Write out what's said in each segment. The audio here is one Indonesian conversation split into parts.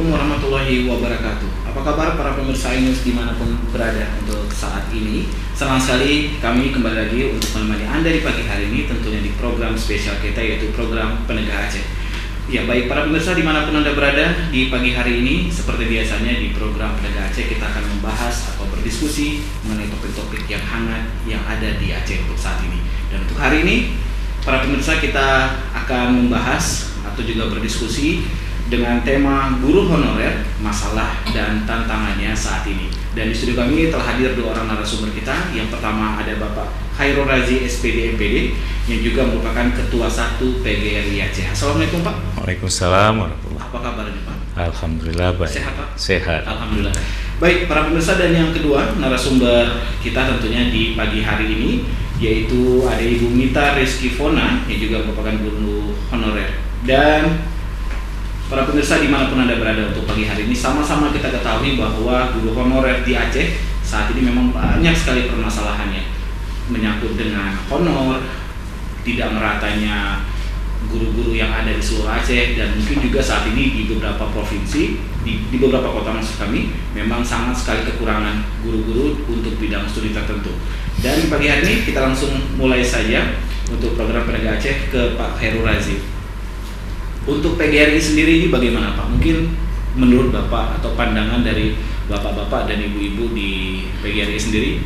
Assalamualaikum warahmatullahi wabarakatuh. Apa kabar para pemirsa Inus dimanapun berada untuk saat ini? Senang sekali kami kembali lagi untuk menemani Anda di pagi hari ini, tentunya di program spesial kita, yaitu program Penegak Aceh. Ya, baik para pemirsa dimanapun Anda berada di pagi hari ini, seperti biasanya di program Penegak Aceh kita akan membahas atau berdiskusi mengenai topik-topik yang hangat yang ada di Aceh untuk saat ini. Dan untuk hari ini, para pemirsa kita akan membahas atau juga berdiskusi dengan tema guru honorer, masalah dan tantangannya saat ini. Dan di studio kami telah hadir dua orang narasumber kita. Yang pertama ada Bapak Khairul Razi SPD MPD yang juga merupakan Ketua 1 PGRI Aceh. Assalamualaikum Pak. Waalaikumsalam warahmatullahi. Apa kabarnya Pak? Alhamdulillah baik. Sehat Pak? Sehat. Alhamdulillah. Baik para pemirsa, dan yang kedua narasumber kita tentunya di pagi hari ini yaitu ada Ibu Mita Rizky Fona yang juga merupakan guru honorer. Dan para pemirsa dimanapun Anda berada untuk pagi hari ini, sama-sama kita ketahui bahwa guru honorer di Aceh saat ini memang banyak sekali permasalahannya, menyangkut dengan honor, tidak meratanya guru-guru yang ada di seluruh Aceh, dan mungkin juga saat ini di beberapa provinsi, di beberapa kota maksud kami, memang sangat sekali kekurangan guru-guru untuk bidang studi tertentu. Dan pagi hari ini kita langsung mulai saja untuk program Penegak Aceh ke Pak Khairul Razi. Untuk PGRI sendiri ini bagaimana Pak? Mungkin menurut Bapak atau pandangan dari Bapak-Bapak dan Ibu-Ibu di PGRI sendiri,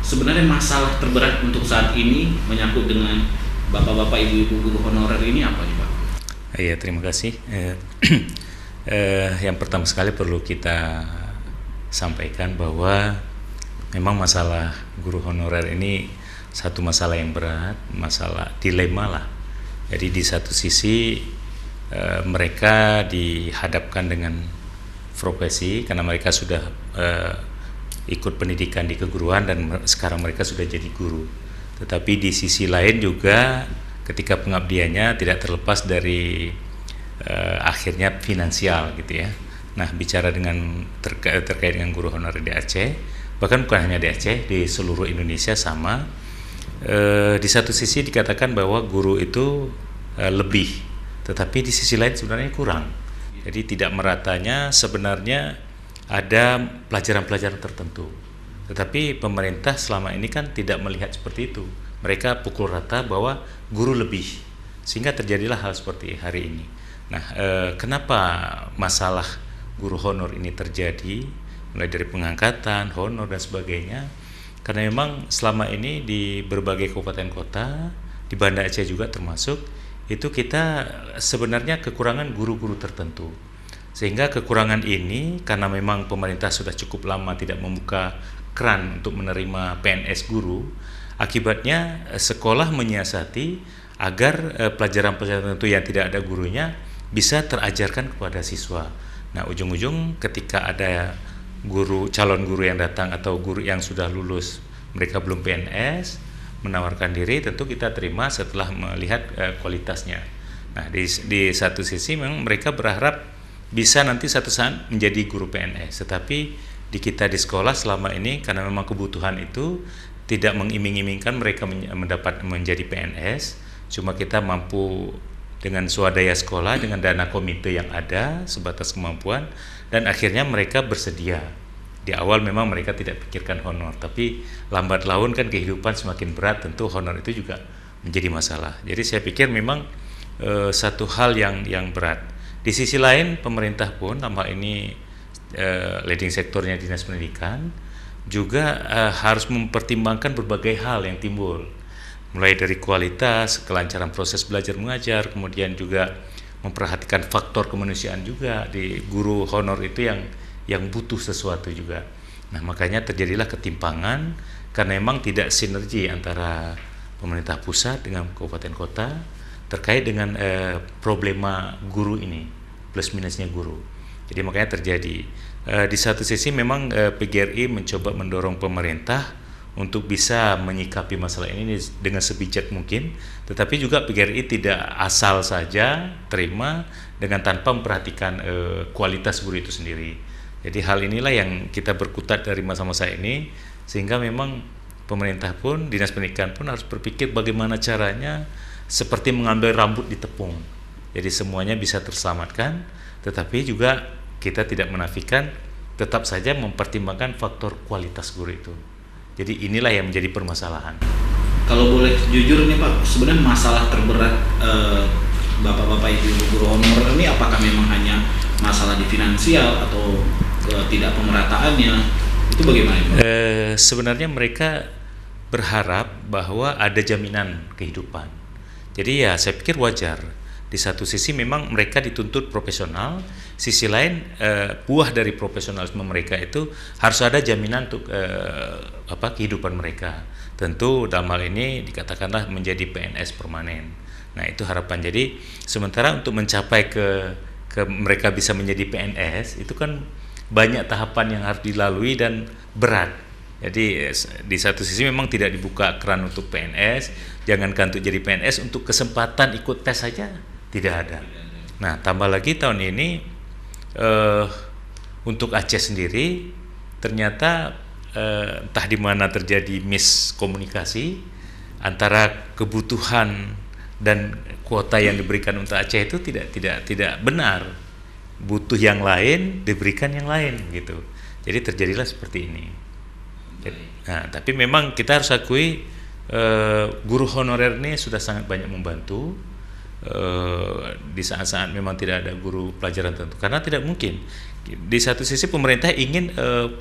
sebenarnya masalah terberat untuk saat ini menyangkut dengan Bapak-Bapak, Ibu-Ibu guru honorer ini apa nih Pak? Iya, terima kasih. Yang pertama sekali perlu kita sampaikan bahwa memang masalah guru honorer ini satu masalah yang berat, masalah dilema lah. Jadi di satu sisi mereka dihadapkan dengan profesi karena mereka sudah ikut pendidikan di keguruan dan sekarang mereka sudah jadi guru. Tetapi di sisi lain juga ketika pengabdiannya tidak terlepas dari akhirnya finansial gitu ya. Nah, bicara dengan terkait dengan guru honorer di Aceh, bahkan bukan hanya di Aceh, di seluruh Indonesia sama. Di satu sisi dikatakan bahwa guru itu lebih, tetapi di sisi lain sebenarnya kurang. Jadi tidak meratanya sebenarnya ada pelajaran-pelajaran tertentu. Tetapi pemerintah selama ini kan tidak melihat seperti itu. Mereka pukul rata bahwa guru lebih, sehingga terjadilah hal seperti hari ini. Nah, kenapa masalah guru honor ini terjadi, mulai dari pengangkatan, honor dan sebagainya? Karena memang selama ini di berbagai kabupaten kota, di Banda Aceh juga termasuk, itu kita sebenarnya kekurangan guru-guru tertentu. Sehingga kekurangan ini karena memang pemerintah sudah cukup lama tidak membuka keran untuk menerima PNS guru, akibatnya sekolah menyiasati agar pelajaran-pelajaran tertentu yang tidak ada gurunya bisa terajarkan kepada siswa. Nah, ujung-ujung ketika ada calon guru yang datang atau guru yang sudah lulus, mereka belum PNS, menawarkan diri, tentu kita terima setelah melihat kualitasnya. Nah, di satu sisi memang mereka berharap bisa nanti satu saat menjadi guru PNS, tetapi di sekolah selama ini karena memang kebutuhan itu tidak mengiming-imingkan mereka mendapat menjadi PNS, cuma kita mampu dengan swadaya sekolah, dengan dana komite yang ada sebatas kemampuan, dan akhirnya mereka bersedia. Di awal memang mereka tidak pikirkan honor, tapi lambat laun kan kehidupan semakin berat, tentu honor itu juga menjadi masalah. Jadi saya pikir memang satu hal yang berat. Di sisi lain pemerintah pun, dalam hal ini leading sektornya Dinas Pendidikan, juga harus mempertimbangkan berbagai hal yang timbul, mulai dari kualitas, kelancaran proses belajar mengajar, kemudian juga memperhatikan faktor kemanusiaan juga di guru honor itu yang butuh sesuatu juga. Nah, makanya terjadilah ketimpangan karena memang tidak sinergi antara pemerintah pusat dengan kabupaten kota terkait dengan problema guru ini, plus minusnya guru. Jadi makanya terjadi di satu sisi memang PGRI mencoba mendorong pemerintah untuk bisa menyikapi masalah ini dengan sebijak mungkin, tetapi juga PGRI tidak asal saja terima dengan tanpa memperhatikan kualitas guru itu sendiri. Jadi hal inilah yang kita berkutat dari masa-masa ini, sehingga memang pemerintah pun, Dinas Pendidikan pun harus berpikir bagaimana caranya seperti mengambil rambut di tepung. Jadi semuanya bisa terselamatkan, tetapi juga kita tidak menafikan, tetap saja mempertimbangkan faktor kualitas guru itu. Jadi inilah yang menjadi permasalahan. Kalau boleh jujur nih Pak, sebenarnya masalah terberat bapak-bapak ibu guru honorer ini apakah memang hanya masalah di finansial atau tidak pemerataannya? Itu bagaimana Pak? Sebenarnya mereka berharap bahwa ada jaminan kehidupan. Jadi ya saya pikir wajar. Di satu sisi memang mereka dituntut profesional, sisi lain buah dari profesionalisme mereka itu harus ada jaminan untuk kehidupan mereka. Tentu dalam hal ini dikatakanlah menjadi PNS permanen. Nah itu harapan. Jadi sementara untuk mencapai ke mereka bisa menjadi PNS itu kan banyak tahapan yang harus dilalui dan berat. Jadi di satu sisi memang tidak dibuka keran untuk PNS, jangankan untuk jadi PNS, untuk kesempatan ikut tes saja tidak ada. Nah tambah lagi tahun ini untuk Aceh sendiri ternyata entah di mana terjadi miskomunikasi antara kebutuhan dan kuota yang diberikan untuk Aceh itu tidak benar. Butuh yang lain, diberikan yang lain gitu. Jadi terjadilah seperti ini. Nah, tapi memang kita harus akui guru honorer ini sudah sangat banyak membantu di saat-saat memang tidak ada guru pelajaran tentu, karena tidak mungkin. Di satu sisi pemerintah ingin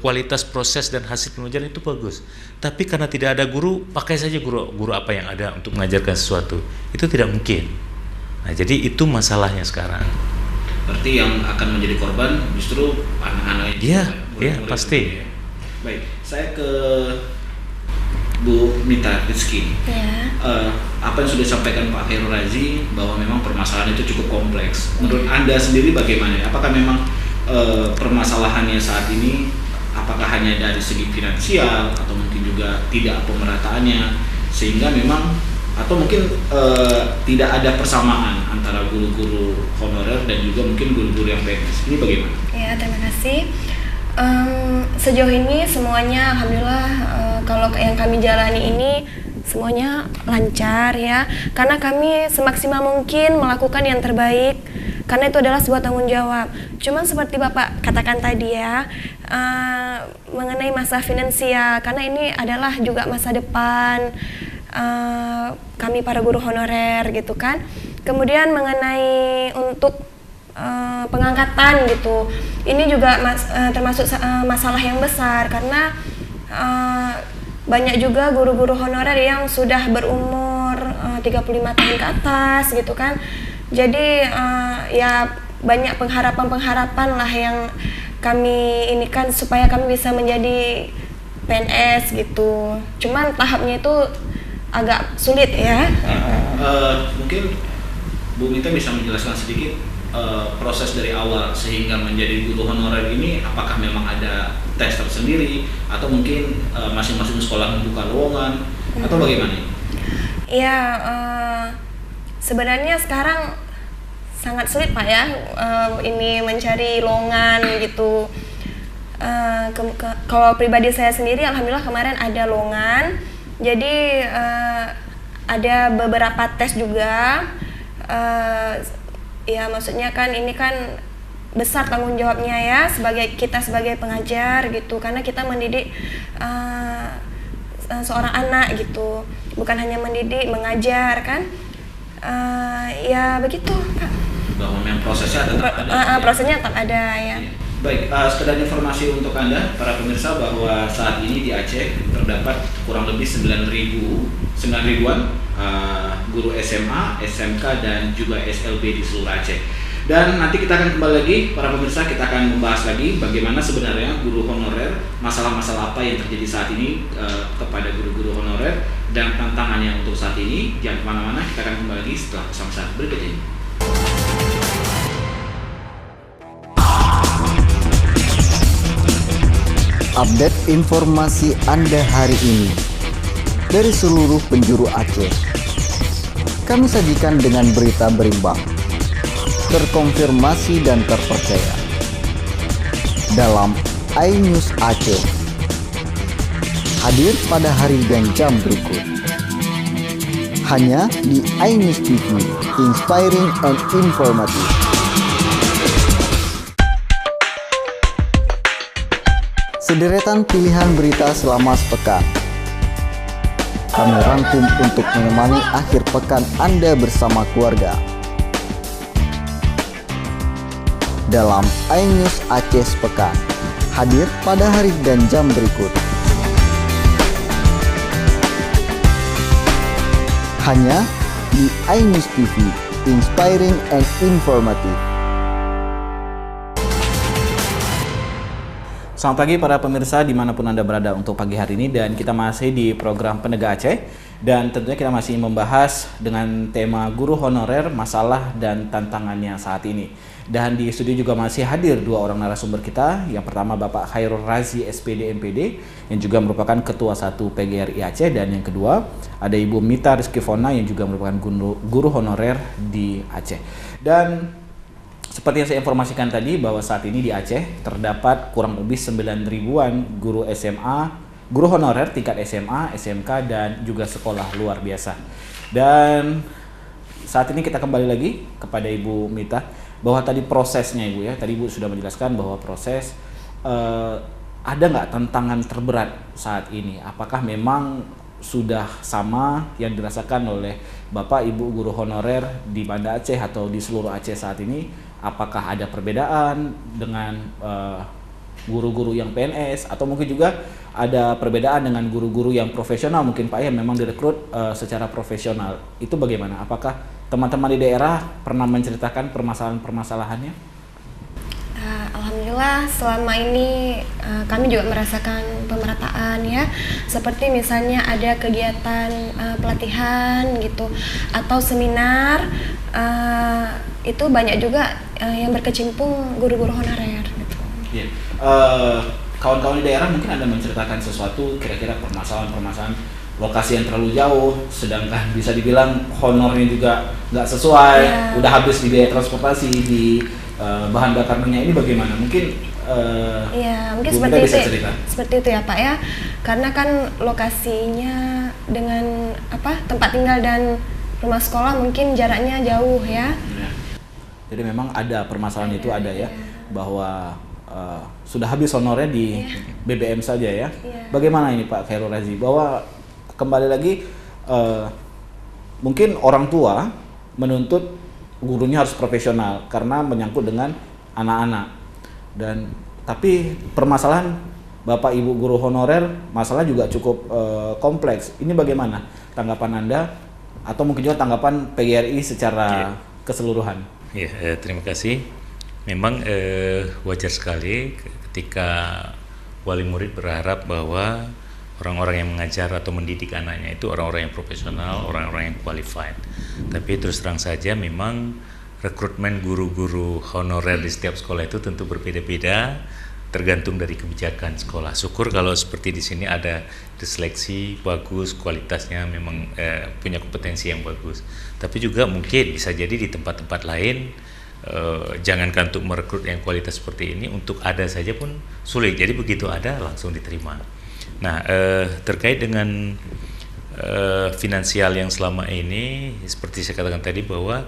kualitas proses dan hasil pembelajaran itu bagus, tapi karena tidak ada guru, pakai saja guru apa yang ada untuk mengajarkan sesuatu, itu tidak mungkin. Nah, jadi itu masalahnya sekarang. Berarti yang akan menjadi korban justru anak-anak itu. Iya, pasti. Baik, saya ke Bu Mita Rizky. Ya. Apa yang sudah disampaikan Pak Khairul Razi bahwa memang permasalahan itu cukup kompleks. Menurut Anda sendiri bagaimana? Apakah memang permasalahannya saat ini apakah hanya dari segi finansial atau mungkin juga tidak pemerataannya, sehingga memang atau mungkin tidak ada persamaan antara guru-guru honorer dan juga mungkin guru-guru yang PNS? Ini bagaimana? Ya, terima kasih. Sejauh ini semuanya alhamdulillah kalau yang kami jalani ini semuanya lancar ya, karena kami semaksimal mungkin melakukan yang terbaik, karena itu adalah sebuah tanggung jawab. Cuman seperti Bapak katakan tadi ya, mengenai masa finansial, karena ini adalah juga masa depan kami para guru honorer gitu kan. Kemudian mengenai untuk pengangkatan gitu, ini juga termasuk masalah yang besar, karena banyak juga guru-guru honorer yang sudah berumur 35 tahun ke atas gitu kan. Jadi ya banyak pengharapan lah yang kami ini kan supaya kami bisa menjadi PNS gitu. Cuman tahapnya itu agak sulit ya. Mungkin Bu Mita bisa menjelaskan sedikit proses dari awal sehingga menjadi guru honorer ini, apakah memang ada tes tersendiri atau mungkin masing-masing sekolah membuka lowongan atau bagaimana? Ya, sebenarnya sekarang sangat sulit Pak ya, ini mencari lowongan gitu. Kalau pribadi saya sendiri, alhamdulillah kemarin ada lowongan. Jadi ada beberapa tes juga. Ya maksudnya kan ini kan besar tanggung jawabnya ya sebagai pengajar gitu, karena kita mendidik seorang anak gitu, bukan hanya mendidik, mengajar kan. Ya begitu Pak. Bahwa memang prosesnya tetap ada. Prosesnya tetap ada ya. Baik, sekedar informasi untuk Anda para pemirsa bahwa saat ini di Aceh terdapat kurang lebih 9.000-an guru SMA, SMK dan juga SLB di seluruh Aceh. Dan nanti kita akan kembali lagi para pemirsa, kita akan membahas lagi bagaimana sebenarnya guru honorer, masalah-masalah apa yang terjadi saat ini kepada guru-guru honorer dan tantangannya untuk saat ini. Jangan kemana-mana, kita akan kembali lagi setelah pesan singkat berikut ini. Update informasi Anda hari ini dari seluruh penjuru Aceh. Kami sajikan dengan berita berimbang, terkonfirmasi dan terpercaya dalam iNews Aceh. Hadir pada hari dan jam berikut. Hanya di iNews TV, inspiring and informative. Sederetan pilihan berita selama sepekan. Kami rangkum untuk menemani akhir pekan Anda bersama keluarga. Dalam iNews Aceh Sepekan, hadir pada hari dan jam berikut. Hanya di iNews TV, inspiring and informative. Selamat pagi para pemirsa dimanapun Anda berada untuk pagi hari ini, dan kita masih di program Penegak Aceh, dan tentunya kita masih membahas dengan tema guru honorer, masalah dan tantangannya saat ini. Dan di studio juga masih hadir dua orang narasumber kita. Yang pertama Bapak Khairul Razi SPD MPD yang juga merupakan Ketua 1 PGRI Aceh, dan yang kedua ada Ibu Mita Rizkifona yang juga merupakan guru honorer di Aceh. Dan seperti yang saya informasikan tadi bahwa saat ini di Aceh terdapat kurang lebih 9.000-an guru SMA, guru honorer tingkat SMA, SMK dan juga sekolah luar biasa. Dan saat ini kita kembali lagi kepada Ibu Mita bahwa tadi prosesnya Ibu ya, tadi Ibu sudah menjelaskan bahwa proses ada nggak tantangan terberat saat ini? Apakah memang sudah sama yang dirasakan oleh Bapak Ibu guru honorer di Banda Aceh atau di seluruh Aceh saat ini? Apakah ada perbedaan dengan guru-guru yang PNS, atau mungkin juga ada perbedaan dengan guru-guru yang profesional mungkin Pak ya, memang direkrut secara profesional? Itu bagaimana? Apakah teman-teman di daerah pernah menceritakan permasalahan-permasalahannya? Alhamdulillah selama ini kami juga merasakan pemerataan ya, seperti misalnya ada kegiatan pelatihan gitu atau seminar, itu banyak juga yang berkecimpung guru-guru honorer gitu. Yeah. Kawan-kawan di daerah mungkin ada menceritakan sesuatu kira-kira permasalahan-permasalahan lokasi yang terlalu jauh, sedangkan bisa dibilang honornya juga nggak sesuai, udah habis di biaya transportasi, di bahan bakar minyak, ini bagaimana? Mungkin mungkin seperti itu ya Pak ya, karena kan lokasinya dengan tempat tinggal dan rumah sekolah mungkin jaraknya jauh ya. Jadi memang ada permasalahan itu ada ya, bahwa sudah habis honornya di BBM saja ya. Bagaimana ini Pak Khairul Razi, bahwa kembali lagi mungkin orang tua menuntut gurunya harus profesional karena menyangkut dengan anak-anak, dan tapi permasalahan Bapak Ibu guru honorer masalah juga cukup kompleks. Ini bagaimana tanggapan Anda atau mungkin juga tanggapan PGRI secara keseluruhan? Ya, terima kasih. Memang wajar sekali ketika wali murid berharap bahwa orang-orang yang mengajar atau mendidik anaknya itu orang-orang yang profesional, orang-orang yang qualified. Tapi terus terang saja memang rekrutmen guru-guru honorer di setiap sekolah itu tentu berbeda-beda, tergantung dari kebijakan sekolah. Syukur kalau seperti di sini ada diseleksi bagus, kualitasnya memang punya kompetensi yang bagus. Tapi juga mungkin bisa jadi di tempat-tempat lain jangankan untuk merekrut yang kualitas seperti ini, untuk ada saja pun sulit. Jadi begitu ada langsung diterima. Nah, terkait dengan finansial yang selama ini, seperti saya katakan tadi bahwa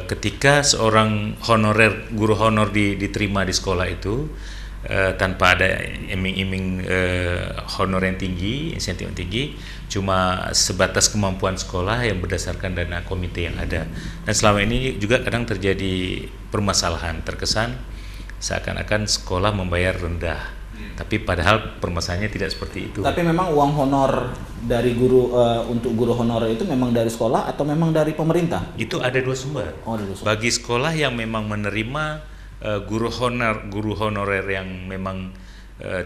ketika seorang honorer, guru honor diterima di sekolah itu tanpa ada iming-iming honor yang tinggi, insentif yang tinggi, cuma sebatas kemampuan sekolah yang berdasarkan dana komite yang ada. Dan selama ini juga kadang terjadi permasalahan, terkesan seakan-akan sekolah membayar rendah. Tapi padahal permasalahannya tidak seperti itu. Tapi memang uang honor dari guru untuk guru honorer itu memang dari sekolah atau memang dari pemerintah? Itu ada dua sumber. Oh, ada dua sumber. Bagi sekolah yang memang menerima guru honorer yang memang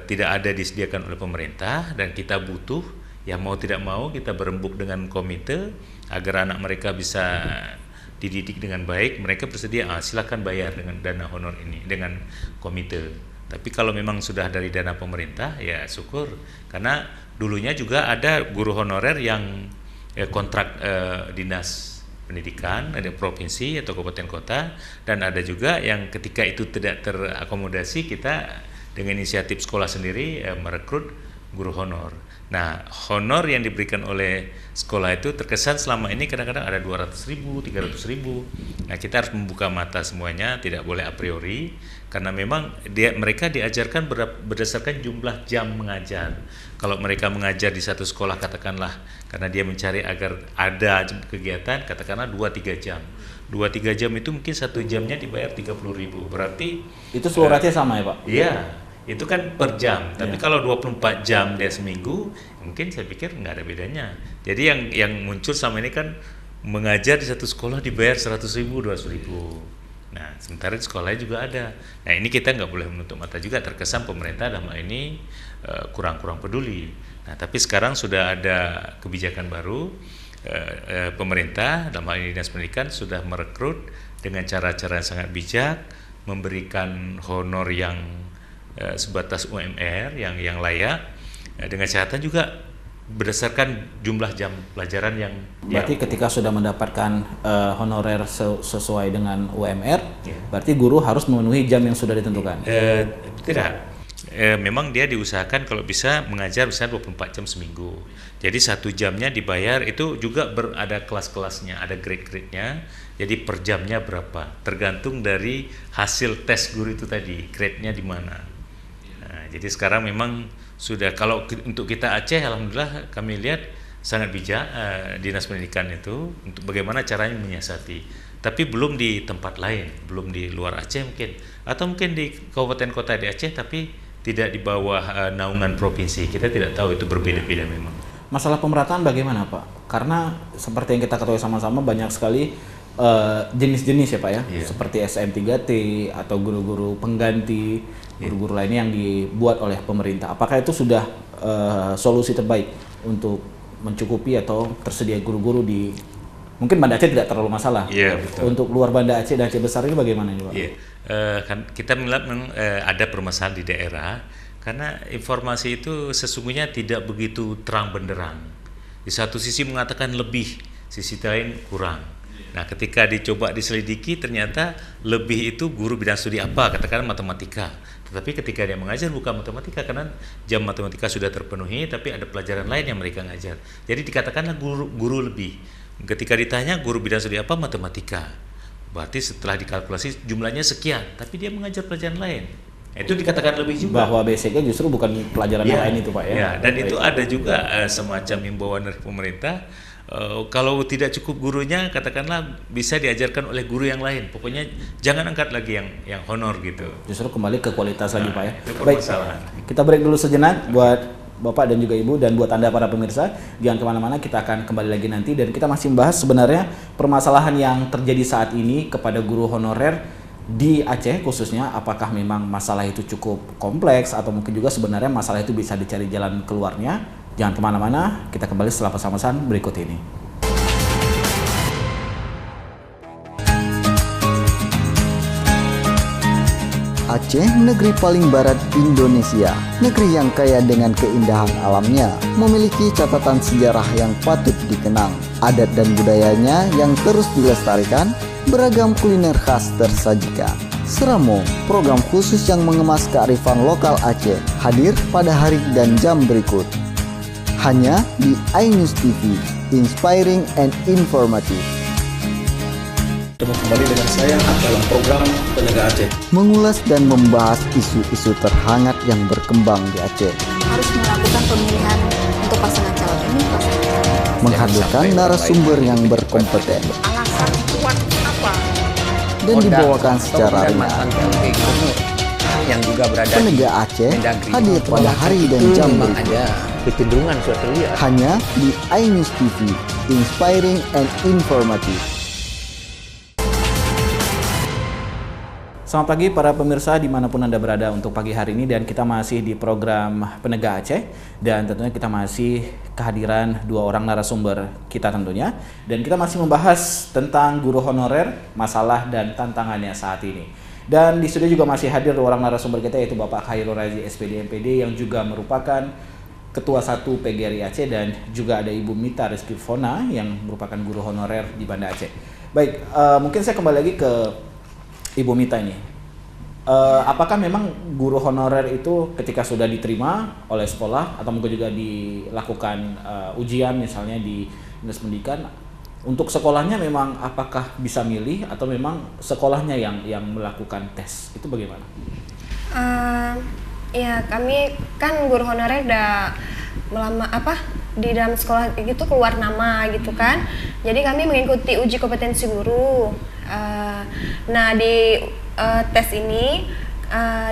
tidak ada disediakan oleh pemerintah dan kita butuh, ya mau tidak mau kita berembuk dengan komite agar anak mereka bisa dididik dengan baik, mereka bersedia silakan bayar dengan dana honor ini dengan komite. Tapi kalau memang sudah dari dana pemerintah, ya syukur, karena dulunya juga ada guru honorer yang kontrak dinas pendidikan, ada provinsi atau kabupaten kota, dan ada juga yang ketika itu tidak terakomodasi, kita dengan inisiatif sekolah sendiri merekrut guru honor. Nah, honor yang diberikan oleh sekolah itu terkesan selama ini kadang-kadang ada 200.000, 300.000. Nah, kita harus membuka mata semuanya, tidak boleh a priori, karena memang mereka diajarkan berdasarkan jumlah jam mengajar. Kalau mereka mengajar di satu sekolah katakanlah, karena dia mencari agar ada kegiatan, katakanlah 2-3 jam. 2-3 jam itu mungkin 1 jamnya dibayar 30.000. Berarti itu seluruh Aceh sama ya Pak? Iya. Itu kan per jam, tapi kalau 24 jam dia seminggu, mungkin saya pikir nggak ada bedanya. Jadi yang muncul sama ini kan mengajar di satu sekolah dibayar 100.000, 200.000. Nah, sementara di sekolahnya juga ada. Nah, ini kita nggak boleh menutup mata juga, terkesan pemerintah dalam hal ini kurang peduli. Nah, tapi sekarang sudah ada kebijakan baru, pemerintah dalam hal ini Dinas Pendidikan sudah merekrut dengan cara-cara yang sangat bijak, memberikan honor yang sebatas UMR yang layak, dengan catatan juga berdasarkan jumlah jam pelajaran yang berarti ketika sudah mendapatkan honorer sesuai dengan UMR, berarti guru harus memenuhi jam yang sudah ditentukan? Tidak. Memang dia diusahakan kalau bisa mengajar misalnya 24 jam seminggu. Jadi 1 jamnya dibayar, itu juga ada kelas-kelasnya, ada grade-grade-nya. Jadi per jamnya berapa? Tergantung dari hasil tes guru itu tadi, grade-nya di mana. Nah, jadi sekarang memang sudah, kalau untuk kita Aceh, alhamdulillah kami lihat sangat bijak Dinas Pendidikan itu untuk bagaimana caranya menyiasati. Tapi belum di tempat lain, belum di luar Aceh mungkin, atau mungkin di kabupaten kota di Aceh tapi tidak di bawah naungan provinsi. Kita tidak tahu, itu berbeda-beda memang. Masalah pemerataan bagaimana Pak? Karena seperti yang kita ketahui sama-sama banyak sekali jenis-jenis ya Pak ya, seperti SM3T atau guru-guru pengganti, guru-guru lainnya yang dibuat oleh pemerintah. Apakah itu sudah solusi terbaik untuk mencukupi atau tersedia guru-guru di mungkin Banda Aceh tidak terlalu masalah. Untuk luar Banda Aceh dan Aceh besar ini bagaimana ini Pak? Kan kita melihat ada permasalahan di daerah karena informasi itu sesungguhnya tidak begitu terang benderang. Di satu sisi mengatakan lebih, sisi lain kurang. Nah, ketika dicoba diselidiki ternyata lebih itu guru bidang studi apa, katakan matematika. Tetapi ketika dia mengajar bukan matematika karena jam matematika sudah terpenuhi, tapi ada pelajaran lain yang mereka ngajar. Jadi dikatakanlah guru lebih. Ketika ditanya guru bidang studi apa, matematika. Berarti setelah dikalkulasi jumlahnya sekian, tapi dia mengajar pelajaran lain. Itu dikatakan lebih juga. Bahwa basicnya justru bukan pelajaran lain itu Pak ya. Dan itu ada juga semacam himbauan dari pemerintah. Kalau tidak cukup gurunya, katakanlah bisa diajarkan oleh guru yang lain. Pokoknya jangan angkat lagi yang honor gitu. Justru kembali ke kualitas lagi Pak ya. Baik, kita break dulu sejenak buat Bapak dan juga Ibu, dan buat Anda para pemirsa, jangan kemana-mana, kita akan kembali lagi nanti. Dan kita masih membahas sebenarnya permasalahan yang terjadi saat ini kepada guru honorer di Aceh khususnya. Apakah memang masalah itu cukup kompleks atau mungkin juga sebenarnya masalah itu bisa dicari jalan keluarnya. Jangan kemana-mana, kita kembali setelah pesan-pesan berikut ini. Aceh, negeri paling barat Indonesia, negeri yang kaya dengan keindahan alamnya, memiliki catatan sejarah yang patut dikenang. Adat dan budayanya yang terus dilestarikan, beragam kuliner khas tersajikan. Seramo, program khusus yang mengemas kearifan lokal Aceh, hadir pada hari dan jam berikut. Hanya di iNews TV, inspiring and informative. Kembali dengan saya dalam program Penegak Aceh. Mengulas dan membahas isu-isu terhangat yang berkembang di Aceh. Harus melakukan pemilihan untuk pasangan calon ini. Menghadirkan narasumber yang berkompeten. Alasan kuat apa? Dan dibawakan secara ringan. Yang juga berada Penegak Aceh hadir pada hari dan jam berikut. Ada kecenderungan suatu lihat. Hanya di iNews TV, inspiring and informative. Selamat pagi para pemirsa dimanapun Anda berada untuk pagi hari ini, dan kita masih di program Penegak Aceh, dan tentunya kita masih kehadiran 2 orang narasumber kita tentunya, dan kita masih membahas tentang guru honorer, masalah dan tantangannya saat ini. Dan di studio juga masih hadir 2 orang narasumber kita, yaitu Bapak Khairul Razi SPD MPD yang juga merupakan Ketua 1 PGRI Aceh, dan juga ada Ibu Mita Rizkifona yang merupakan guru honorer di Banda Aceh. Baik, mungkin saya kembali lagi ke Ibu Mita ini. apakah memang guru honorer itu ketika sudah diterima oleh sekolah atau mungkin juga dilakukan ujian misalnya di Dinas Pendidikan, untuk sekolahnya memang apakah bisa milih atau memang sekolahnya yang melakukan tes, itu bagaimana? Ya kami kan guru honorer udah di dalam sekolah itu keluar nama gitu kan, jadi kami mengikuti uji kompetensi guru. Nah di tes ini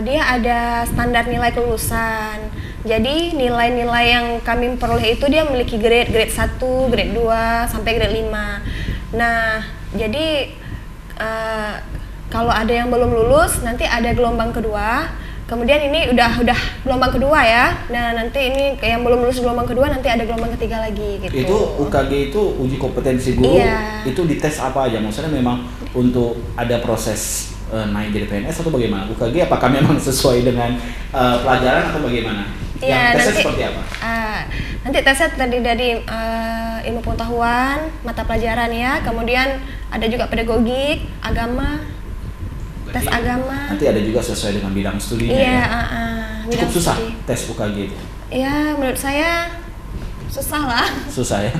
dia ada standar nilai kelulusan. Jadi nilai-nilai yang kami peroleh itu dia memiliki grade 1, grade 2 sampai grade 5. Nah, jadi kalau ada yang belum lulus nanti ada gelombang kedua. Kemudian ini udah gelombang kedua ya. Nah, nanti ini yang belum lulus gelombang kedua nanti ada gelombang ketiga lagi gitu. Itu UKG itu uji kompetensi guru. Iya. Itu dites apa aja? Maksudnya memang untuk ada proses naik jadi PNS atau bagaimana? UKG apakah memang sesuai dengan pelajaran atau bagaimana? Iya, Yang tesnya nanti, seperti apa? Nanti tesnya terdiri dari ilmu pengetahuan, mata pelajaran ya, kemudian ada juga pedagogik, agama, tes agama. Nanti ada juga sesuai dengan bidang studinya. Iya, ya. Cukup susah tes UKG itu. Ya, menurut saya susah lah. Susah ya.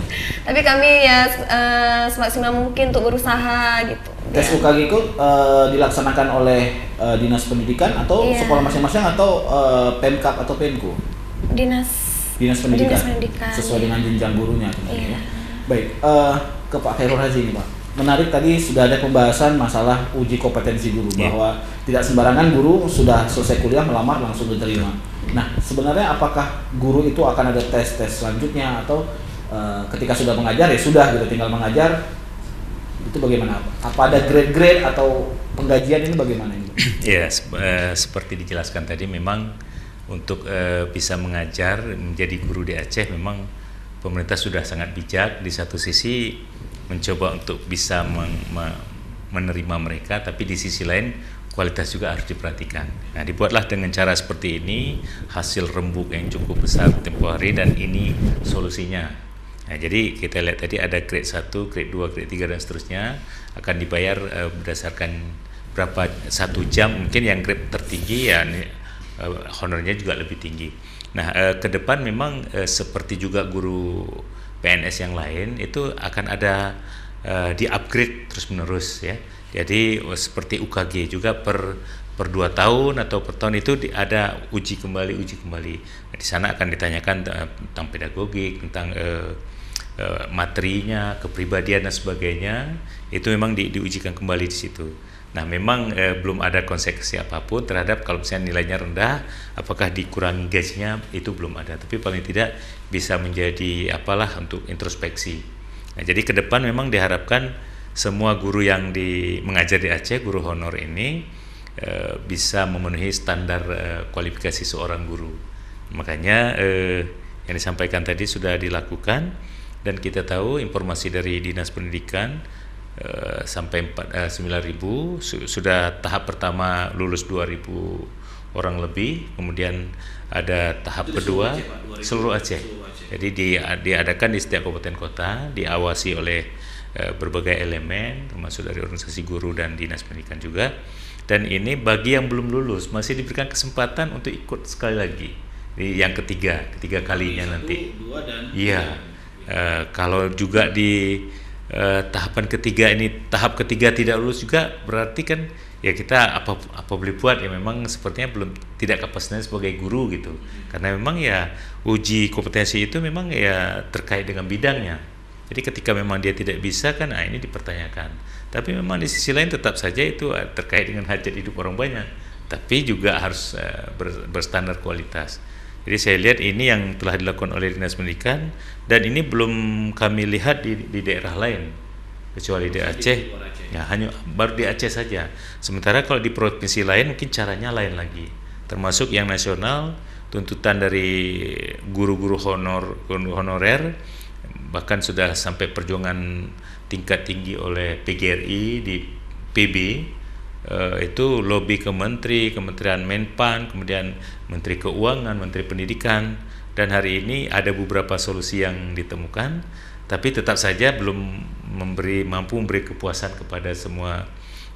Tapi kami ya semaksimal mungkin untuk berusaha gitu. Tes ya. UKG itu dilaksanakan oleh Dinas Pendidikan atau sekolah masing-masing atau Pemkab atau Pemku? Dinas Pendidikan. Pendidikan. Sesuai dengan jenjang gurunya. Iya. Ya. Baik, ke Pak Khairul Hazi ini Pak. Menarik tadi sudah ada pembahasan masalah uji kompetensi guru, bahwa tidak sembarangan guru sudah selesai kuliah melamar langsung diterima. Nah, sebenarnya apakah guru itu akan ada tes selanjutnya atau ketika sudah mengajar ya sudah gitu tinggal mengajar, itu bagaimana? Apa ada grade atau penggajian ini bagaimana ini? Ya, seperti dijelaskan tadi, memang untuk bisa mengajar menjadi guru di Aceh memang pemerintah sudah sangat bijak. Di satu sisi mencoba untuk bisa menerima mereka, tapi di sisi lain kualitas juga harus diperhatikan. Nah, dibuatlah dengan cara seperti ini, hasil rembuk yang cukup besar tempoh hari, dan ini solusinya. Nah, jadi kita lihat tadi ada grade 1, grade 2, grade 3 dan seterusnya akan dibayar berdasarkan berapa 1 jam. Mungkin yang grade tertinggi ya honornya juga lebih tinggi. Nah, ke depan memang seperti juga guru PNS yang lain itu akan ada di-upgrade terus-menerus ya. Jadi seperti UKG juga per 2 tahun atau per tahun itu ada uji kembali. Nah, di sana akan ditanyakan tentang pedagogik, tentang materinya, kepribadian dan sebagainya. Itu memang diujikan kembali di situ. Nah, memang belum ada konsekuensi apapun terhadap kalau misalnya nilainya rendah, apakah dikurangi gajinya, itu belum ada. Tapi paling tidak bisa menjadi untuk introspeksi. Nah, jadi ke depan memang diharapkan semua guru yang mengajar di Aceh, guru honor ini bisa memenuhi standar kualifikasi seorang guru. Makanya yang disampaikan tadi sudah dilakukan, dan kita tahu informasi dari Dinas Pendidikan sampai 9.000 sudah tahap pertama lulus 2.000 orang lebih, kemudian ada tahap kedua seluruh Aceh. Jadi diadakan di setiap kabupaten kota, diawasi oleh berbagai elemen termasuk dari organisasi guru dan Dinas Pendidikan juga. Dan ini bagi yang belum lulus masih diberikan kesempatan untuk ikut sekali lagi yang ketiga kalinya nanti. Iya. Kalau juga di tahapan ketiga ini, tahap ketiga tidak lulus juga, berarti kan ya kita apa boleh buat, ya memang sepertinya belum tidak kapasitasnya sebagai guru gitu. Karena memang ya uji kompetensi itu memang ya terkait dengan bidangnya. Jadi ketika memang dia tidak bisa kan, ini dipertanyakan. Tapi memang di sisi lain tetap saja itu terkait dengan hajat hidup orang banyak. Tapi juga harus berstandar kualitas. Jadi saya lihat ini yang telah dilakukan oleh Dinas Pendidikan, dan ini belum kami lihat di daerah lain kecuali di Aceh. Ya hanya baru di Aceh saja. Sementara kalau di provinsi lain mungkin caranya lain lagi. Termasuk yang nasional, tuntutan dari guru-guru honorer bahkan sudah sampai perjuangan tingkat tinggi oleh PGRI di PB. Itu lobby ke Kementerian Menpan, kemudian Menteri Keuangan, Menteri Pendidikan, dan hari ini ada beberapa solusi yang ditemukan, tapi tetap saja belum mampu memberi kepuasan kepada semua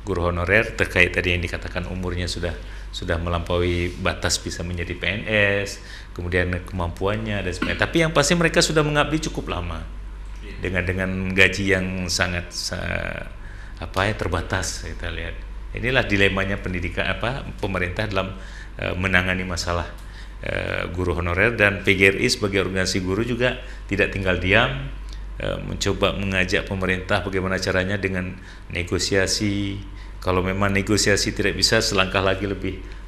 guru honorer terkait tadi yang dikatakan umurnya sudah melampaui batas bisa menjadi PNS, kemudian kemampuannya dan sebagainya. Tapi yang pasti mereka sudah mengabdi cukup lama dengan gaji yang sangat terbatas. Kita lihat inilah dilemanya pemerintah dalam menangani masalah guru honorer, dan PGRI sebagai organisasi guru juga tidak tinggal diam, mencoba mengajak pemerintah bagaimana caranya dengan negosiasi. Kalau memang negosiasi tidak bisa, selangkah lagi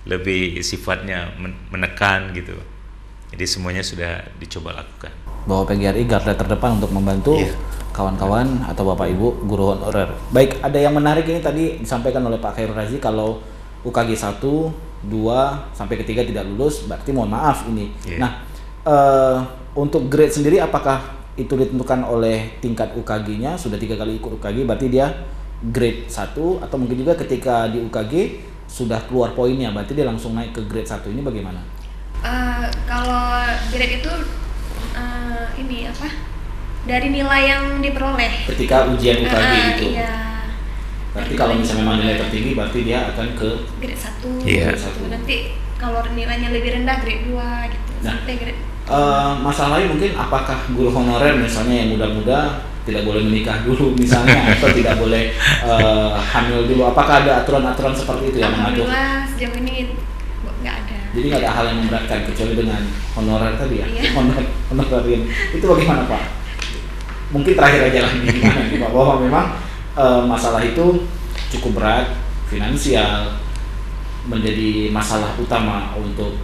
lebih sifatnya menekan gitu. Jadi semuanya sudah dicoba lakukan. Bahwa PGRI garda terdepan untuk membantu kawan-kawan atau Bapak Ibu guru honorer. Baik, ada yang menarik ini tadi disampaikan oleh Pak Khairul Razi, kalau UKG 1, 2 sampai ketiga tidak lulus, berarti mohon maaf ini. Nah, untuk grade sendiri apakah itu ditentukan oleh tingkat UKG-nya? Sudah 3 kali ikut UKG berarti dia grade 1, atau mungkin juga ketika di UKG sudah keluar poinnya berarti dia langsung naik ke grade 1, ini bagaimana? Kalau grade itu dari nilai yang diperoleh Ketika ujian UKG gitu. Iya. Berarti kalau misalnya memang nilai tertinggi berarti dia akan ke grade 1. Iya. Nanti kalau nilainya lebih rendah grade 2 gitu. Nah, Sampai grade masalah lain mungkin apakah guru honorer misalnya yang muda-muda tidak boleh menikah dulu misalnya atau tidak boleh hamil dulu, apakah ada aturan-aturan seperti itu yang mengatur? Alhamdulillah sejauh ini nggak ada. Jadi nggak ada hal yang memberatkan kecuali dengan honorer tadi ya. Iya. Honorer itu bagaimana Pak? Mungkin terakhir aja lah gimana nih Pak, bahwa memang masalah itu cukup berat, finansial menjadi masalah utama untuk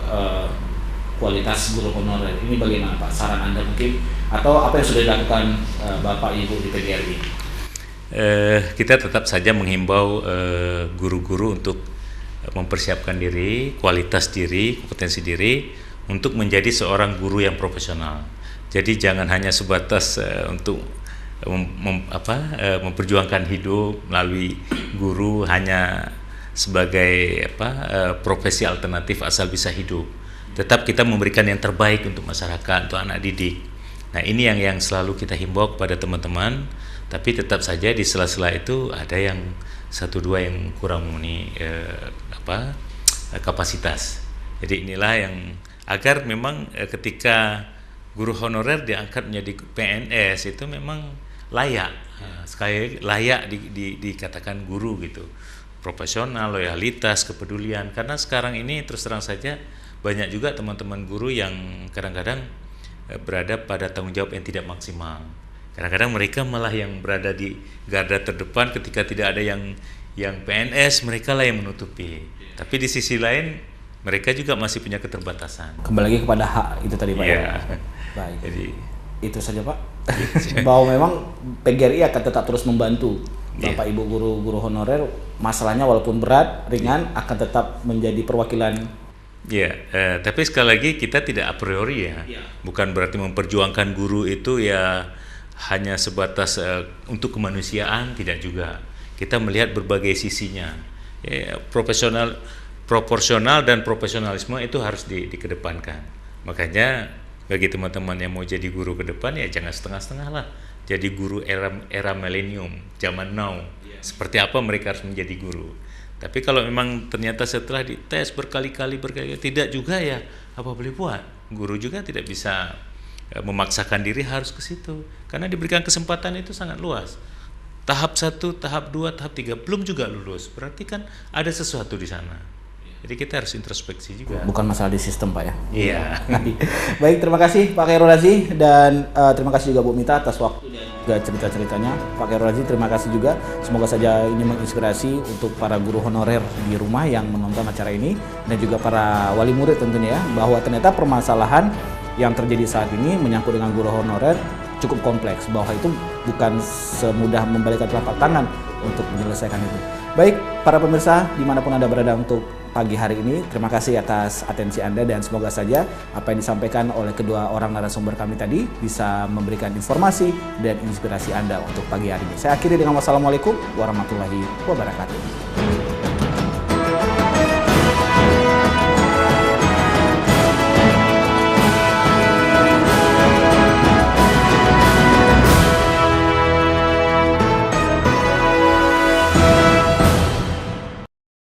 kualitas guru honorer. Ini bagaimana Pak? Saran Anda mungkin, atau apa yang sudah dilakukan Bapak Ibu di PGRI? Kita tetap saja menghimbau guru-guru untuk mempersiapkan diri, kualitas diri, kompetensi diri untuk menjadi seorang guru yang profesional. Jadi jangan hanya sebatas untuk memperjuangkan hidup melalui guru hanya sebagai profesi alternatif asal bisa hidup. Tetap kita memberikan yang terbaik untuk masyarakat, untuk anak didik. Nah, ini yang selalu kita himbau kepada teman-teman. Tapi tetap saja di sela-sela itu ada yang 1-2 yang kurang memenuhi kapasitas. Jadi inilah yang agar memang ketika guru honorer diangkat menjadi PNS itu memang layak, sekali layak dikatakan guru gitu, profesional, loyalitas, kepedulian. Karena sekarang ini terus terang saja banyak juga teman-teman guru yang kadang-kadang berada pada tanggung jawab yang tidak maksimal. Kadang-kadang mereka malah yang berada di garda terdepan ketika tidak ada yang PNS, mereka lah yang menutupi. Tapi di sisi lain mereka juga masih punya keterbatasan. Kembali lagi kepada hak itu tadi Pak. Ya. Baik. Jadi itu saja Pak. Bahwa memang PGRI akan tetap terus membantu Bapak Ibu guru honorer, masalahnya walaupun berat, ringan akan tetap menjadi perwakilan. Ya, tapi sekali lagi kita tidak a priori ya. Bukan berarti memperjuangkan guru itu ya hanya sebatas untuk kemanusiaan, tidak juga. Kita melihat berbagai sisinya. Ya, proporsional dan profesionalisme itu harus dikedepankan. Makanya bagi teman-teman yang mau jadi guru ke depan ya jangan setengah-setengah lah. Jadi guru era milenium, zaman now. Seperti apa mereka harus menjadi guru. Tapi kalau memang ternyata setelah dites berkali-kali tidak juga ya apa boleh buat. Guru juga tidak bisa memaksakan diri harus ke situ. Karena diberikan kesempatan itu sangat luas. Tahap 1, tahap 2, tahap 3 belum juga lulus. Berarti kan ada sesuatu di sana. Jadi kita harus introspeksi juga. Bukan masalah di sistem Pak ya. Iya. Baik, terima kasih Pak Khairul Razi, dan terima kasih juga Bu Mita atas waktu dan juga cerita-ceritanya. Pak Khairul Razi, terima kasih juga. Semoga saja ini menginspirasi untuk para guru honorer di rumah yang menonton acara ini, dan juga para wali murid tentunya ya, bahwa ternyata permasalahan yang terjadi saat ini menyangkut dengan guru honorer cukup kompleks, bahwa itu bukan semudah membalikkan telapak tangan untuk menyelesaikan itu. Baik, para pemirsa dimanapun Anda berada untuk pagi hari ini, terima kasih atas atensi Anda, dan semoga saja apa yang disampaikan oleh kedua orang narasumber kami tadi bisa memberikan informasi dan inspirasi Anda untuk pagi hari ini. Saya akhiri dengan wassalamualaikum warahmatullahi wabarakatuh.